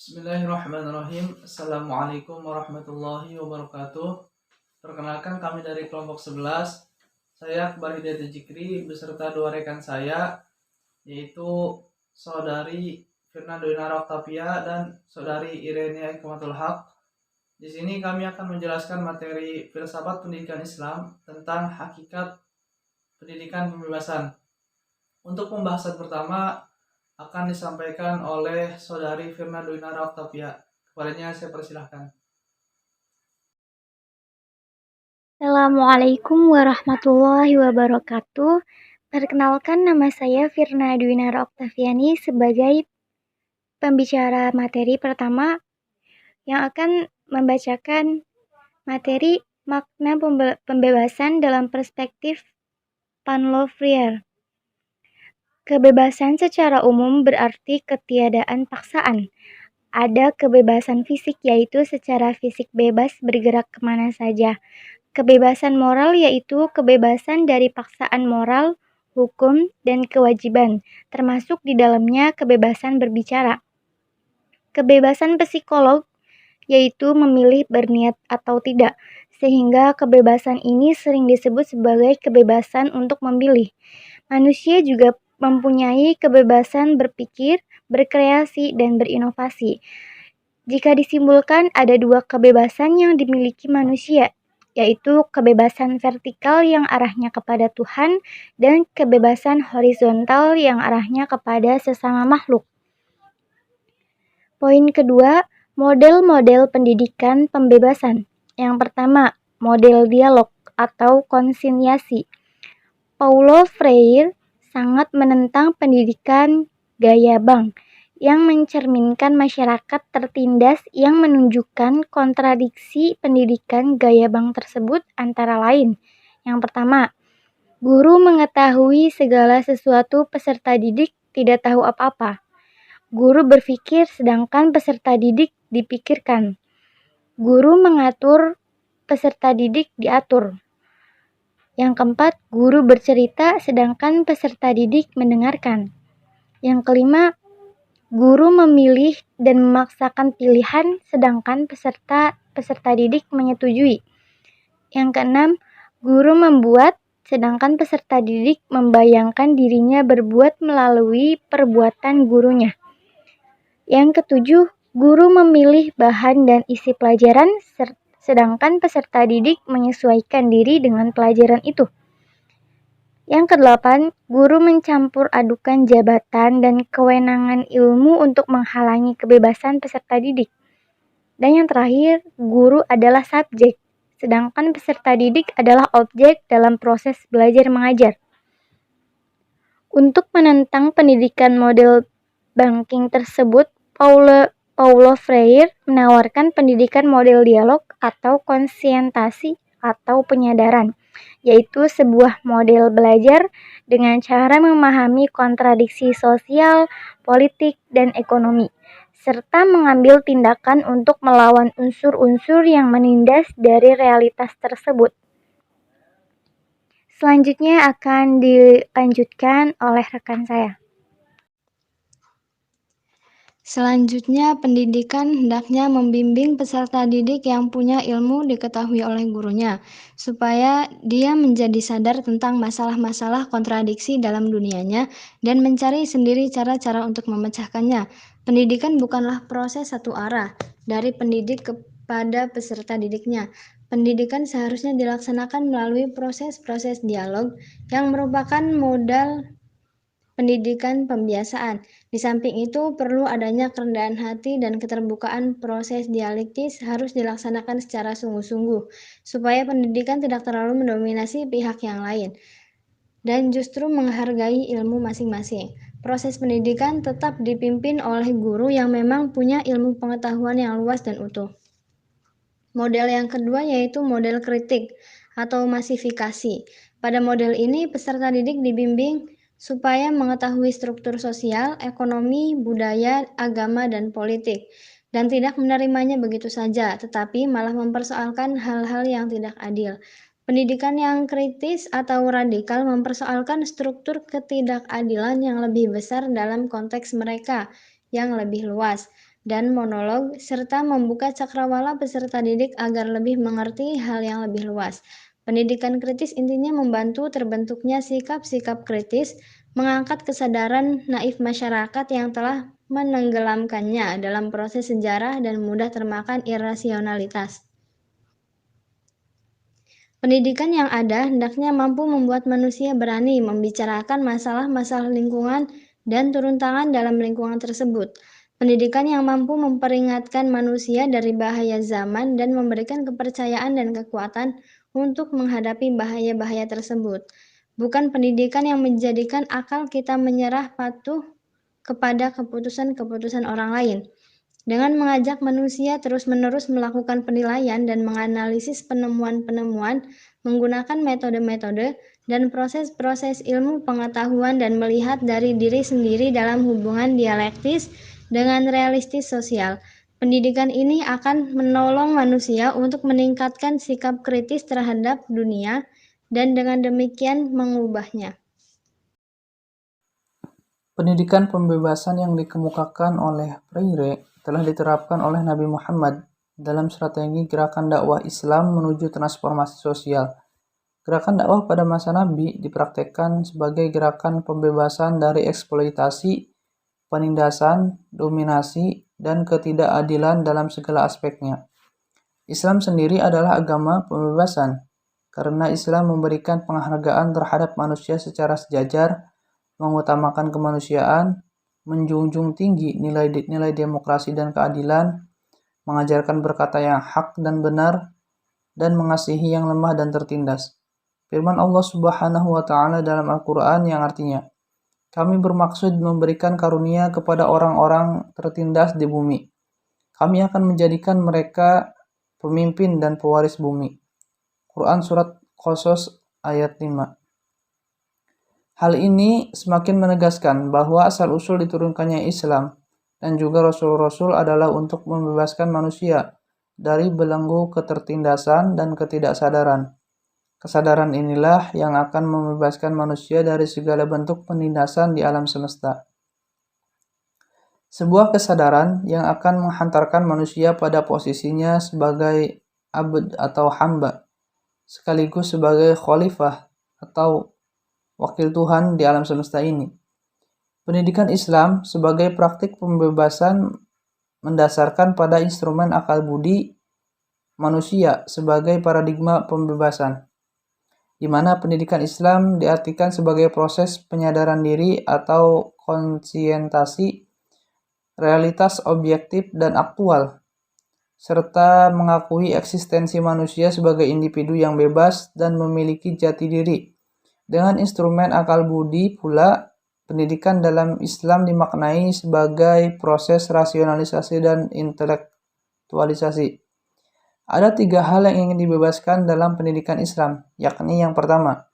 Bismillahirrahmanirrahim. Assalamualaikum warahmatullahi wabarakatuh. Perkenalkan, kami dari kelompok 11. Saya Akbar Hidayat Jikri beserta dua rekan saya, yaitu saudari Firna Doinara Octavia dan saudari Irenia Ikmatul Haq. Di sini kami akan menjelaskan materi filsafat pendidikan Islam tentang hakikat pendidikan pembebasan. Untuk pembahasan pertama akan disampaikan oleh saudari Firna Doinara Octavia. Kepadanya saya persilahkan. Assalamualaikum warahmatullahi wabarakatuh. Perkenalkan, nama saya Firna Dwinara Oktaviani sebagai pembicara materi pertama yang akan membacakan materi makna pembebasan dalam perspektif Panlo Freire. Kebebasan secara umum berarti ketiadaan paksaan. Ada kebebasan fisik, yaitu secara fisik bebas bergerak kemana saja. Kebebasan moral yaitu kebebasan dari paksaan moral, hukum, dan kewajiban, termasuk di dalamnya kebebasan berbicara. Kebebasan psikolog yaitu memilih berniat atau tidak, sehingga kebebasan ini sering disebut sebagai kebebasan untuk memilih. Manusia juga mempunyai kebebasan berpikir, berkreasi, dan berinovasi. Jika disimpulkan, ada dua kebebasan yang dimiliki manusia, yaitu kebebasan vertikal yang arahnya kepada Tuhan dan kebebasan horizontal yang arahnya kepada sesama makhluk. Poin kedua, model-model pendidikan pembebasan. Yang pertama, model dialog atau konsiliasi. Paulo Freire sangat menentang pendidikan gaya bank yang mencerminkan masyarakat tertindas yang menunjukkan kontradiksi pendidikan gaya bank tersebut antara lain. Yang pertama, guru mengetahui segala sesuatu, peserta didik tidak tahu apa-apa. Guru berpikir sedangkan peserta didik dipikirkan. Guru mengatur, peserta didik diatur. Yang keempat, guru bercerita sedangkan peserta didik mendengarkan. Yang kelima, guru memilih dan memaksakan pilihan sedangkan peserta didik menyetujui. Yang keenam, guru membuat sedangkan peserta didik membayangkan dirinya berbuat melalui perbuatan gurunya. Yang ketujuh, guru memilih bahan dan isi pelajaran sedangkan peserta didik menyesuaikan diri dengan pelajaran itu. Yang kedelapan, guru mencampur adukan jabatan dan kewenangan ilmu untuk menghalangi kebebasan peserta didik. Dan yang terakhir, guru adalah subjek, sedangkan peserta didik adalah objek dalam proses belajar mengajar. Untuk menentang pendidikan model banking tersebut, Paulo Freire menawarkan pendidikan model dialog atau konsientasi atau penyadaran, yaitu sebuah model belajar dengan cara memahami kontradiksi sosial, politik, dan ekonomi, serta mengambil tindakan untuk melawan unsur-unsur yang menindas dari realitas tersebut. Selanjutnya akan dilanjutkan oleh rekan saya. Selanjutnya, pendidikan hendaknya membimbing peserta didik yang punya ilmu diketahui oleh gurunya, supaya dia menjadi sadar tentang masalah-masalah kontradiksi dalam dunianya dan mencari sendiri cara-cara untuk memecahkannya. Pendidikan bukanlah proses satu arah dari pendidik kepada peserta didiknya. Pendidikan seharusnya dilaksanakan melalui proses-proses dialog yang merupakan modal pendidikan pembiasaan. Di samping itu, perlu adanya kerendahan hati dan keterbukaan. Proses dialektis harus dilaksanakan secara sungguh-sungguh, supaya pendidikan tidak terlalu mendominasi pihak yang lain, dan justru menghargai ilmu masing-masing. Proses pendidikan tetap dipimpin oleh guru yang memang punya ilmu pengetahuan yang luas dan utuh. Model yang kedua yaitu model kritik atau masifikasi. Pada model ini, peserta didik dibimbing supaya mengetahui struktur sosial, ekonomi, budaya, agama, dan politik, dan tidak menerimanya begitu saja, tetapi malah mempersoalkan hal-hal yang tidak adil. Pendidikan yang kritis atau radikal mempersoalkan struktur ketidakadilan yang lebih besar dalam konteks mereka yang lebih luas. dan monolog, serta membuka cakrawala peserta didik agar lebih mengerti hal yang lebih luas. Pendidikan kritis intinya membantu terbentuknya sikap-sikap kritis, mengangkat kesadaran naif masyarakat yang telah menenggelamkannya dalam proses sejarah dan mudah termakan irasionalitas. Pendidikan yang ada hendaknya mampu membuat manusia berani membicarakan masalah-masalah lingkungan dan turun tangan dalam lingkungan tersebut. Pendidikan yang mampu memperingatkan manusia dari bahaya zaman dan memberikan kepercayaan dan kekuatan untuk menghadapi bahaya-bahaya tersebut. Bukan pendidikan yang menjadikan akal kita menyerah patuh kepada keputusan-keputusan orang lain. Dengan mengajak manusia terus-menerus melakukan penilaian dan menganalisis penemuan-penemuan, menggunakan metode-metode dan proses-proses ilmu pengetahuan dan melihat dari diri sendiri dalam hubungan dialektis dengan realistis sosial. Pendidikan ini akan menolong manusia untuk meningkatkan sikap kritis terhadap dunia dan dengan demikian mengubahnya. Pendidikan pembebasan yang dikemukakan oleh Freire telah diterapkan oleh Nabi Muhammad dalam strategi gerakan dakwah Islam menuju transformasi sosial. Gerakan dakwah pada masa Nabi dipraktekkan sebagai gerakan pembebasan dari eksploitasi, penindasan, dominasi, dan ketidakadilan dalam segala aspeknya. Islam sendiri adalah agama pembebasan, karena Islam memberikan penghargaan terhadap manusia secara sejajar, mengutamakan kemanusiaan, menjunjung tinggi nilai-nilai demokrasi dan keadilan, mengajarkan berkata yang hak dan benar, dan mengasihi yang lemah dan tertindas. Firman Allah Subhanahu wa Ta'ala dalam Al-Quran yang artinya, "Kami bermaksud memberikan karunia kepada orang-orang tertindas di bumi. Kami akan menjadikan mereka pemimpin dan pewaris bumi." Quran Surat Qasas ayat 5. Hal ini semakin menegaskan bahwa asal-usul diturunkannya Islam dan juga Rasul-Rasul adalah untuk membebaskan manusia dari belenggu ketertindasan dan ketidaksadaran. Kesadaran inilah yang akan membebaskan manusia dari segala bentuk penindasan di alam semesta. Sebuah kesadaran yang akan menghantarkan manusia pada posisinya sebagai abd atau hamba, sekaligus sebagai khalifah atau wakil Tuhan di alam semesta ini. Pendidikan Islam sebagai praktik pembebasan mendasarkan pada instrumen akal budi manusia sebagai paradigma pembebasan, di mana pendidikan Islam diartikan sebagai proses penyadaran diri atau konsientasi realitas objektif dan aktual, serta mengakui eksistensi manusia sebagai individu yang bebas dan memiliki jati diri. Dengan instrumen akal budi pula, pendidikan dalam Islam dimaknai sebagai proses rasionalisasi dan intelektualisasi. Ada 3 hal yang ingin dibebaskan dalam pendidikan Islam, yakni yang pertama,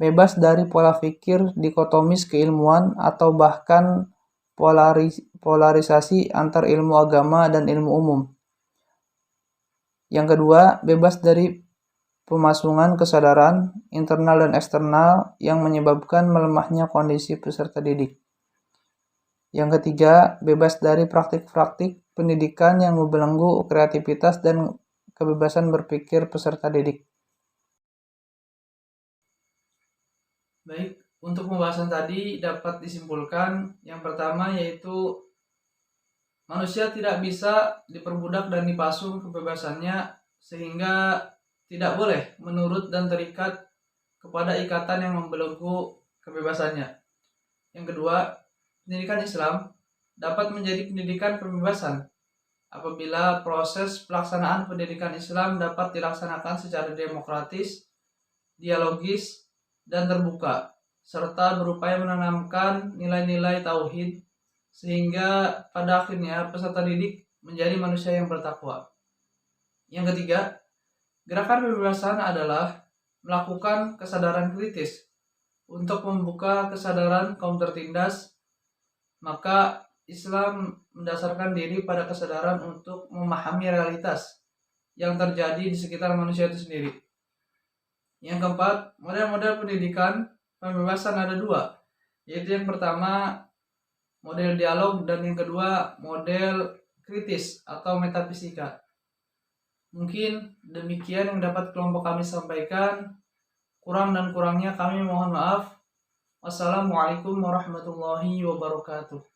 bebas dari pola pikir dikotomis keilmuan atau bahkan polarisasi antar ilmu agama dan ilmu umum. Yang kedua, bebas dari pemasungan kesadaran internal dan eksternal yang menyebabkan melemahnya kondisi peserta didik. Yang ketiga, bebas dari praktik-praktik pendidikan yang membelenggu kreativitas dan kebebasan berpikir peserta didik. Baik, untuk pembahasan tadi dapat disimpulkan yang pertama yaitu manusia tidak bisa diperbudak dan dipasung kebebasannya sehingga tidak boleh menurut dan terikat kepada ikatan yang membelenggu kebebasannya. Yang kedua, pendidikan Islam dapat menjadi pendidikan pembebasan apabila proses pelaksanaan pendidikan Islam dapat dilaksanakan secara demokratis, dialogis, dan terbuka, serta berupaya menanamkan nilai-nilai tauhid sehingga pada akhirnya peserta didik menjadi manusia yang bertakwa. Yang ketiga, gerakan pembebasan adalah melakukan kesadaran kritis untuk membuka kesadaran kaum tertindas, maka Islam mendasarkan diri pada kesadaran untuk memahami realitas yang terjadi di sekitar manusia itu sendiri. Yang keempat, model-model pendidikan pembebasan ada 2, yaitu yang pertama model dialog dan yang kedua model kritis atau metafisika. Mungkin demikian yang dapat kelompok kami sampaikan. Kurang dan kurangnya kami mohon maaf. Wassalamualaikum warahmatullahi wabarakatuh.